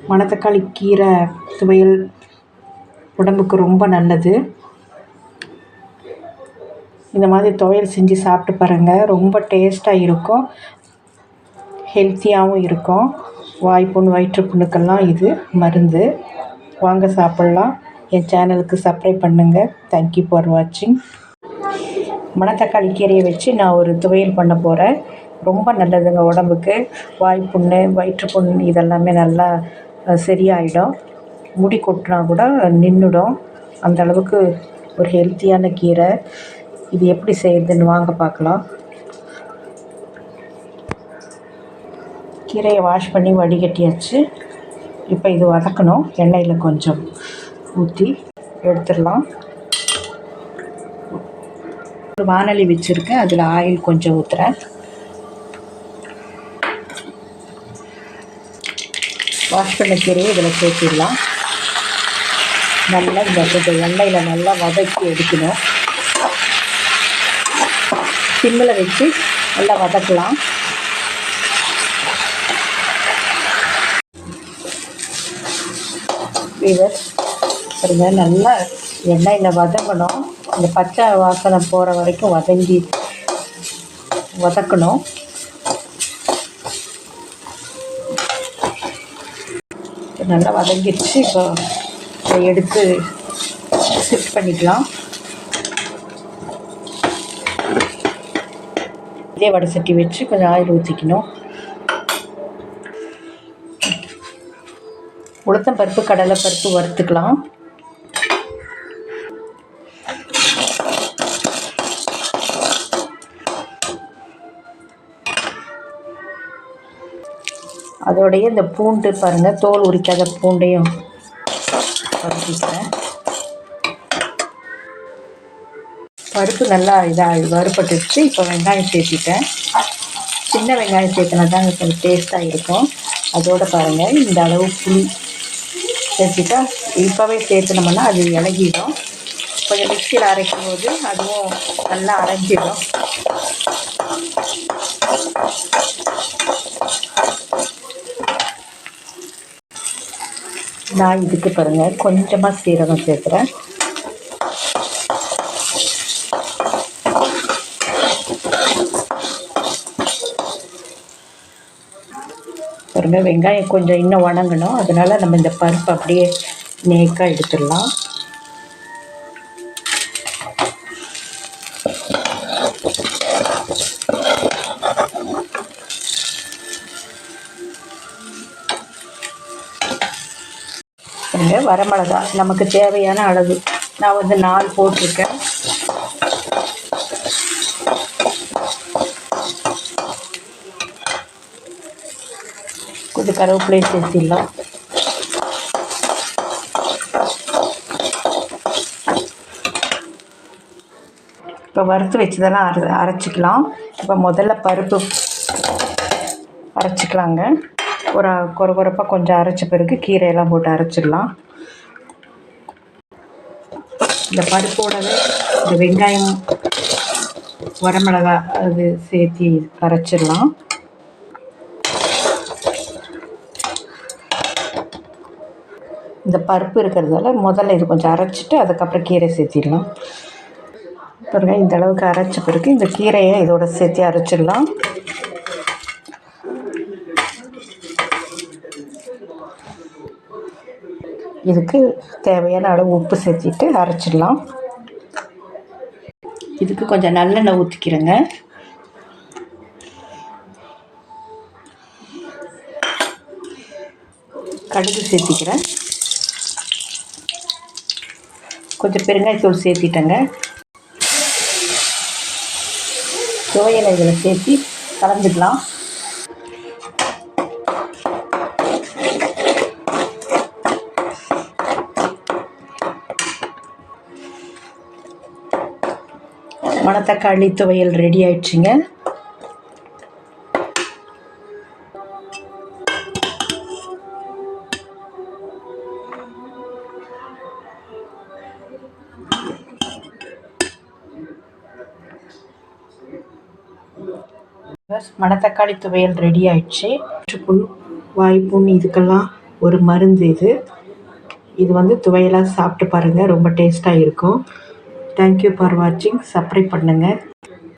மணத்தக்காளி கீரை துவையல் உடம்புக்கு ரொம்ப நல்லது. இந்த மாதிரி துவையல் செஞ்சு சாப்பிட்டு பாருங்கள். ரொம்ப டேஸ்ட்டாக இருக்கும், ஹெல்த்தியாகவும் இருக்கும். வாய்ப்புண் வயிற்றுப்புண்ணுக்கெல்லாம் இது மருந்து. வாங்க சாப்பிட்லாம். என் சேனலுக்கு சப்ஸ்கிரைப் பண்ணுங்கள். தேங்க்யூ ஃபார் வாட்சிங். மணத்தக்காளி கீரையை வச்சு நான் ஒரு துவையல் பண்ண போகிறேன். ரொம்ப நல்லதுங்க உடம்புக்கு. வாய்ப்புண்ணு வயிற்றுப்புண் இதெல்லாமே நல்லா சரியாயிடும். முடி கொட்டினா கூட நின்றுடும். அந்த அளவுக்கு ஒரு ஹெல்த்தியான கீரை. இது எப்படி செய்யுதுன்னு வாங்க பார்க்கலாம். கீரையை வாஷ் பண்ணி வடிகட்டியாச்சு. இப்போ இது வதக்கணும். எண்ணெயில் கொஞ்சம் ஊற்றி எடுத்துடலாம். ஒரு வானொலி வச்சுருக்கேன், அதில் ஆயில் கொஞ்சம் ஊற்றுறேன். வாஷ் பண்ண கீரையை இதில் சேர்த்திடலாம். நல்லா இந்த கொஞ்சம் எண்ணெயில் நல்லா வதக்கி எடுக்கணும். சிம்மில் வச்சு நல்லா வதக்கலாம். பாருங்க, நல்லா எண்ணெயில் வதங்கணும். இந்த பச்சை வாசனை போகிற வரைக்கும் வதக்கணும். நல்லா வதங்கிடுச்சு. இப்போ இதை எடுத்து ஷிஃப்ட் பண்ணிக்கலாம். இதே வடை சட்டி வச்சு கொஞ்சம் ஆயில் ஊற்றிக்கணும். உளுத்தம் பருப்பு கடலை பருப்பு வறுத்துக்கலாம். அதோடைய இந்த பூண்டு பாருங்கள், தோல் உரிக்காத பூண்டையும் வறுத்துக்கிறேன். பருப்பு நல்லா வறுபட்டுச்சு. இப்போ வெங்காயம் சேர்த்திட்டேன். சின்ன வெங்காயம் சேர்த்தினா தான் கொஞ்சம் டேஸ்ட்டாக இருக்கும். அதோடு பாருங்கள், இந்த அளவு புளி சேர்த்துட்டா இப்போவே சேர்த்துனோம்னா அது இலகிடும். கொஞ்சம் மிக்சியில் அரைக்கும் போது அதுவும் நல்லா அரைஞ்சிடும். நான் இதுக்கு பாருங்கள் கொஞ்சமாக சீரகம் சேர்க்குறேன். பாருங்கள், வெங்காயம் கொஞ்சம் இன்னும் வணங்கணும். அதனால் நம்ம இந்த பருப்பு அப்படியே நேக்காக எடுத்துடலாம். வரமிளகா நமக்கு தேவையான அளவு நான் 4 போட்டிருக்கேன். கொஞ்சம் கருவேப்பிலையை சேர்த்திடலாம். இப்போ வறுத்து வச்சதெல்லாம் அரைச்சிக்கலாம். இப்போ முதல்ல பருப்பு அரைச்சிக்கலாங்க. ஒரு கொரப்பாக கொஞ்சம் அரைச்ச பிறகு கீரையெல்லாம் போட்டு அரைச்சிடலாம். இந்த பருப்போடவே இந்த வெங்காயம் வரமிளகா அது சேர்த்து அரைச்சிடலாம். இந்த பருப்பு இருக்கிறதால முதல்ல இது கொஞ்சம் அரைச்சிட்டு அதுக்கப்புறம் கீரை சேர்த்திடலாம். பாருங்க, இந்த அளவுக்கு அரைச்ச பிறகு இந்த கீரையை இதோட சேர்த்து அரைச்சிடலாம். இதுக்கு தேவையான அளவு உப்பு சேர்த்திட்டு அரைச்சிடலாம். இதுக்கு கொஞ்சம் நல்லெண்ணெய் ஊற்றிக்கிறேங்க. கடுகு சேர்த்திக்கிறேன். கொஞ்சம் பெருங்காயத்தூள் சேர்த்திட்டேங்க. துவையலை இதில் சேர்த்து கலந்துக்கலாம். மணத்தக்காளி துவையல் ரெடி ஆயிடுச்சுங்க. மணத்தக்காளி துவையல் ரெடி ஆயிடுச்சு. புண் வாய்ப்புண் இதுக்கெல்லாம் ஒரு மருந்து இது. இது வந்து துவையலாக சாப்பிட்டு பாருங்கள், ரொம்ப டேஸ்ட்டாக இருக்கும். தேங்க்யூ ஃபார் வாட்சிங். சப்ஸ்கிரைப் பண்ணுங்கள்.